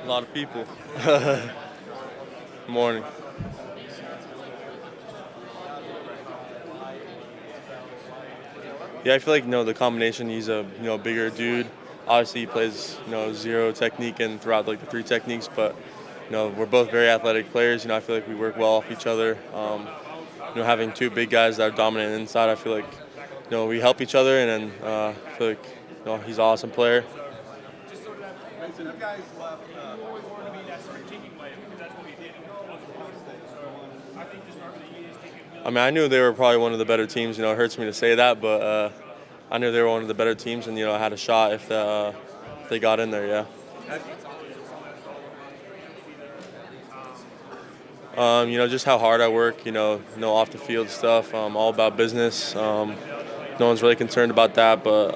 A lot of people. Morning. Yeah, I feel like the combination. He's a bigger dude. Obviously, he plays zero technique and throughout like the three techniques, but we're both very athletic players. I feel like we work well off each other. Having two big guys that are dominant inside, I feel like we help each other, and then I feel like he's an awesome player. I mean, I knew they were probably one of the better teams. It hurts me to say that, but I knew they were one of the better teams, and I had a shot if they got in there. Yeah. Just how hard I work. Off the field stuff. All about business. No one's really concerned about that, but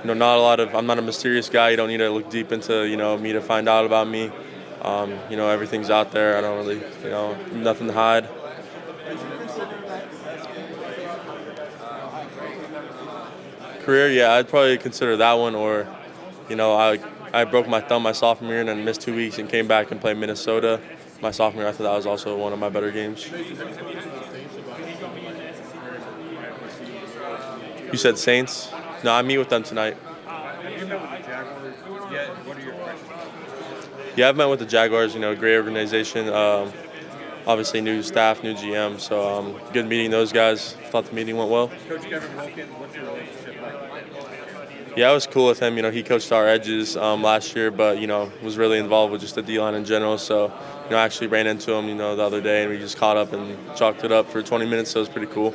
not a lot of. I'm not a mysterious guy. You don't need to look deep into me to find out about me. Everything's out there. I don't really nothing to hide. Career, yeah, I'd probably consider that one, or I broke my thumb my sophomore year and then missed 2 weeks and came back and played Minnesota my sophomore year. I thought that was also one of my better games. You said Saints? No, I meet with them tonight. Yeah, I've met with the Jaguars. Great organization. Obviously, new staff, new GM. So good meeting those guys. Thought the meeting went well. Yeah, I was cool with him. He coached our edges last year, but was really involved with just the D line in general. So I actually ran into him the other day, and we just caught up and chalked it up for 20 minutes. So it was pretty cool.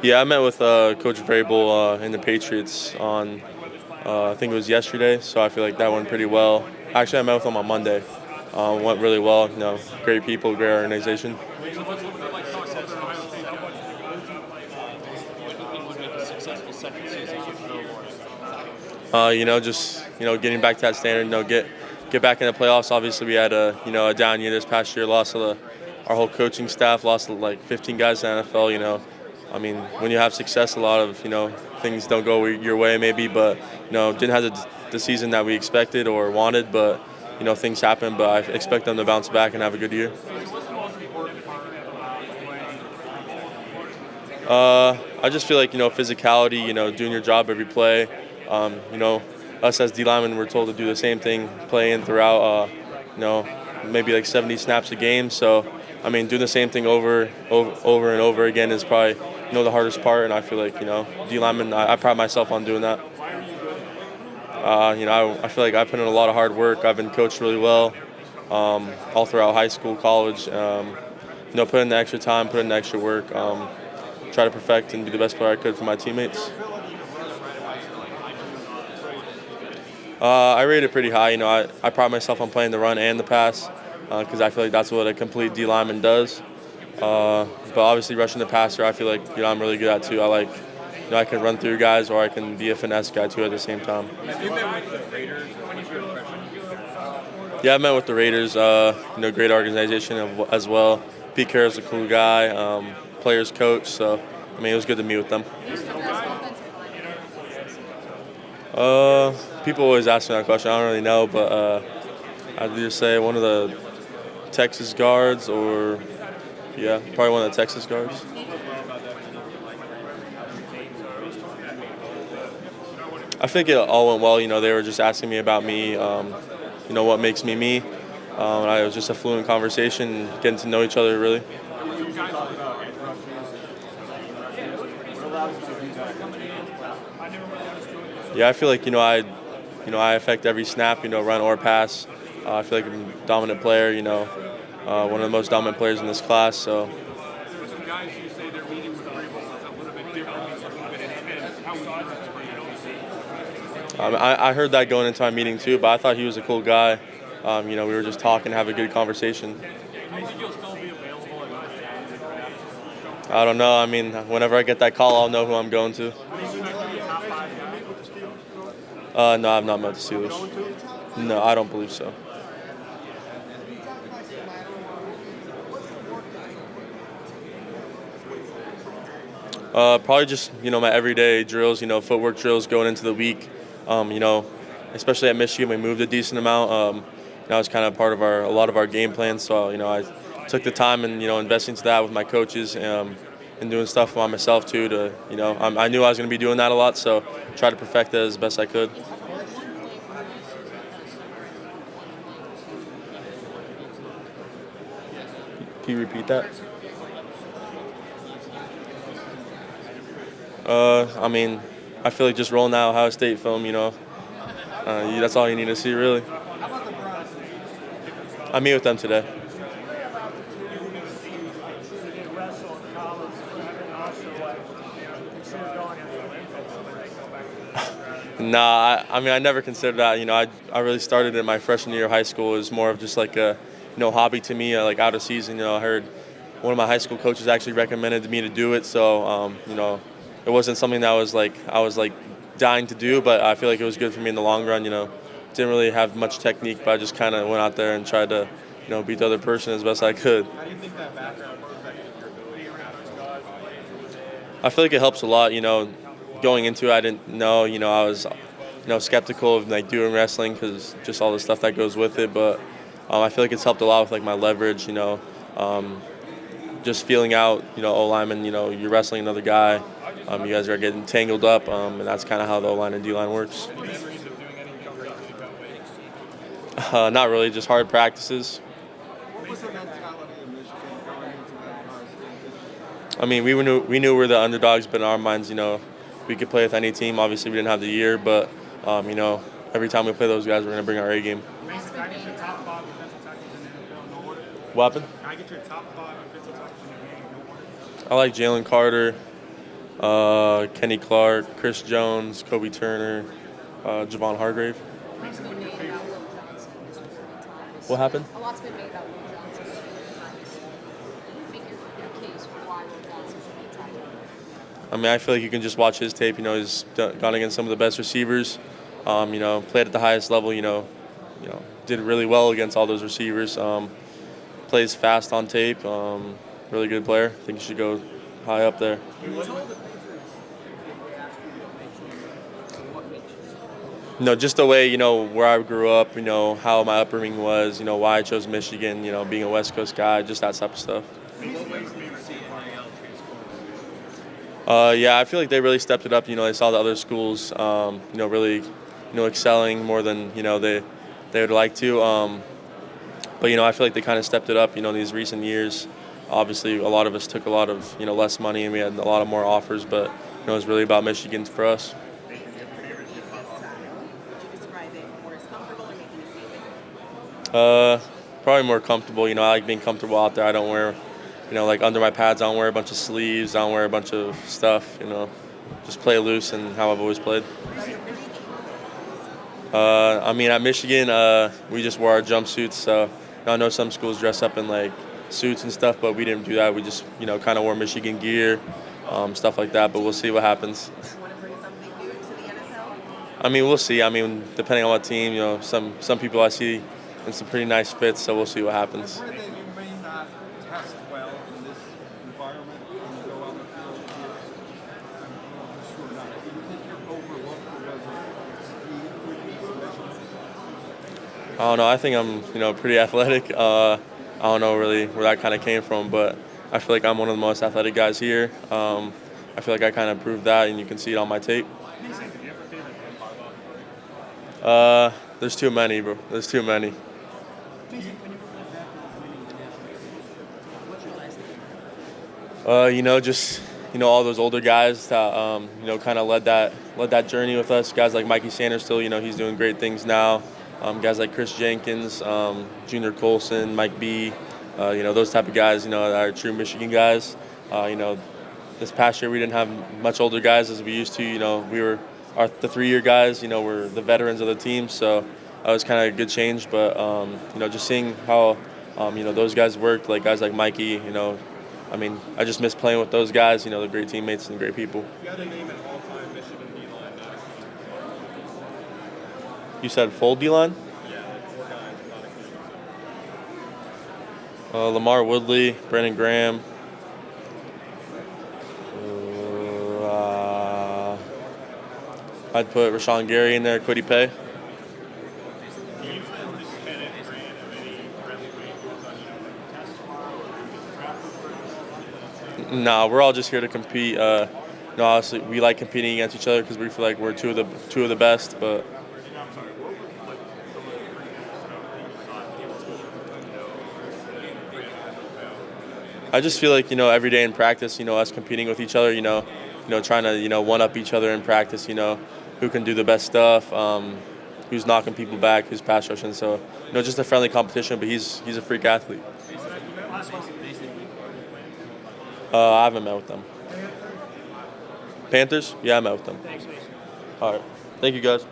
Yeah, I met with Coach Vrabel in the Patriots on I think it was yesterday. So I feel like that went pretty well. Actually, I met with him on Monday. Went really well. Great people, great organization. Just getting back to that standard. Get back in the playoffs. Obviously, we had a down year this past year. Lost our whole coaching staff. Lost like 15 guys in the NFL. I mean, when you have success, a lot of things don't go your way maybe, but didn't have the season that we expected or wanted. But things happen. But I expect them to bounce back and have a good year. I just feel like physicality. Doing your job every play. Us as D linemen, we're told to do the same thing, playing throughout. Maybe like 70 snaps a game. So, I mean, doing the same thing over and over again is probably the hardest part. And I feel like D lineman, I pride myself on doing that. I feel like I put in a lot of hard work. I've been coached really well, all throughout high school, college. Put in the extra time, put in the extra work. Try to perfect and be the best player I could for my teammates. I rate it pretty high. I pride myself on playing the run and the pass because I feel like that's what a complete D lineman does. But obviously rushing the passer, I feel like I'm really good at too. I like I can run through guys or I can be a finesse guy too at the same time. Have you met with the Raiders? What was your impression? Yeah, I met with the Raiders. Great organization as well. Pete Carroll's a cool guy, players coach. So I mean, it was good to meet with them. People always ask me that question. I don't really know, but I'd either say one of the Texas guards or, yeah, probably one of the Texas guards. I think it all went well. They were just asking me about me, what makes me me. And it was just a fluent conversation, getting to know each other, really. Yeah, I feel like I affect every snap, run or pass. I feel like I'm a dominant player, one of the most dominant players in this class. So. I heard that going into my meeting too, but I thought he was a cool guy. We were just talking, have a good conversation. I don't know. I mean, whenever I get that call, I'll know who I'm going to. No, I've not met the Steelers. No, I don't believe so. Probably just my everyday drills, footwork drills going into the week. You know, especially at Michigan, we moved a decent amount. That was kind of part of a lot of our game plan. So I took the time and investing into that with my coaches and doing stuff by myself too. I knew I was going to be doing that a lot, so try to perfect it as best I could. Can you repeat that? I feel like just rolling that Ohio State film, that's all you need to see, really. I meet with them today. Nah, I never considered that. I really started in my freshman year of high school. It was more of just like a, hobby to me, like out of season. I heard one of my high school coaches actually recommended me to do it. So, it wasn't something that I was like dying to do, but I feel like it was good for me in the long run. Didn't really have much technique, but I just kind of went out there and tried to, beat the other person as best I could. How do you think that background affected your ability around those guys? I feel like it helps a lot. Going into it, I didn't know. I was, skeptical of like doing wrestling because just all the stuff that goes with it. But I feel like it's helped a lot with like my leverage. Just feeling out. O lineman. You're wrestling another guy. You guys are getting tangled up, and that's kind of how the O line and D line works. Any memories of doing any crazy about weights? Not really, just hard practices. What was the mentality of Michigan going into that Ohio State? I mean, we knew we were the underdogs, but in our minds, we could play with any team. Obviously, we didn't have the year, but every time we play those guys, we're gonna bring our A game. Mason, can I get your top 5 defensive tackles in the NFL in no order? What happened? Can I get your top 5 defensive tackles in the game in no order? I like Jalen Carter, Kenny Clark, Chris Jones, Kobe Turner, Javon Hargrave. What happened? A lot's been made about Will Johnson this many times. Make your case for why Will Johnson should be tight. I feel like you can just watch his tape. He's gone against some of the best receivers. Played at the highest level. Did really well against all those receivers. Plays fast on tape. Really good player. I think he should go high up there. No, just the way, where I grew up, how my upbringing was, why I chose Michigan, being a West Coast guy, just that type of stuff. Yeah, I feel like they really stepped it up. They saw the other schools, really, excelling more than, they would like to. But, I feel like they kind of stepped it up, these recent years. Obviously, a lot of us took a lot of, less money and we had a lot of more offers, but, it was really about Michigan for us. Probably more comfortable. I like being comfortable out there. I don't wear, like under my pads, I don't wear a bunch of sleeves. I don't wear a bunch of stuff. Just play loose and how I've always played. At Michigan, we just wore our jumpsuits. So I know some schools dress up in like suits and stuff, but we didn't do that. We just, kind of wore Michigan gear, stuff like that. But we'll see what happens. Want to bring something new to the NFL? We'll see. Depending on what team, some people I see in some pretty nice fits, so we'll see what happens. Where they may not test well in this environment when you go out the field here. Sure not. Do you think you're overlooked because of speed? I don't know. I think I'm, pretty athletic. I don't know really where that kind of came from, but I feel like I'm one of the most athletic guys here. I feel like I kind of proved that, and you can see it on my tape. There's too many, bro. There's too many. Just all those older guys that kind of led that journey with us. Guys like Mikey Sanders, still he's doing great things now. Guys like Chris Jenkins, Junior Colson, Mike B. Those type of guys. That are true Michigan guys. This past year we didn't have much older guys as we used to. We were the 3-year guys. Were the veterans of the team. So that was kind of a good change. But just seeing how those guys worked, like guys like Mikey. I just miss playing with those guys. They're great teammates and great people. If you had to name an all-time Michigan D-line, You said full D-line? yeah, 4 guys, not including Lamar Woodley, Brandon Graham, I'd put Rashawn Gary in there, Quiddy Pay. Do you feel this Kenneth brand of any friendly weight goes on, test tomorrow or prep for Nah, we're all just here to compete. Obviously, we like competing against each other because we feel like we're two of the best. But I'm sorry, what was like some of the previous stuff that you thought your team would know, I just feel like every day in practice, us competing with each other, trying to one up each other in practice, who can do the best stuff, who's knocking people back, who's pass rushing. So just a friendly competition. But he's a freak athlete. I haven't met with them. Panthers? Yeah, I met with them. Thanks, Mason. All right. Thank you, guys.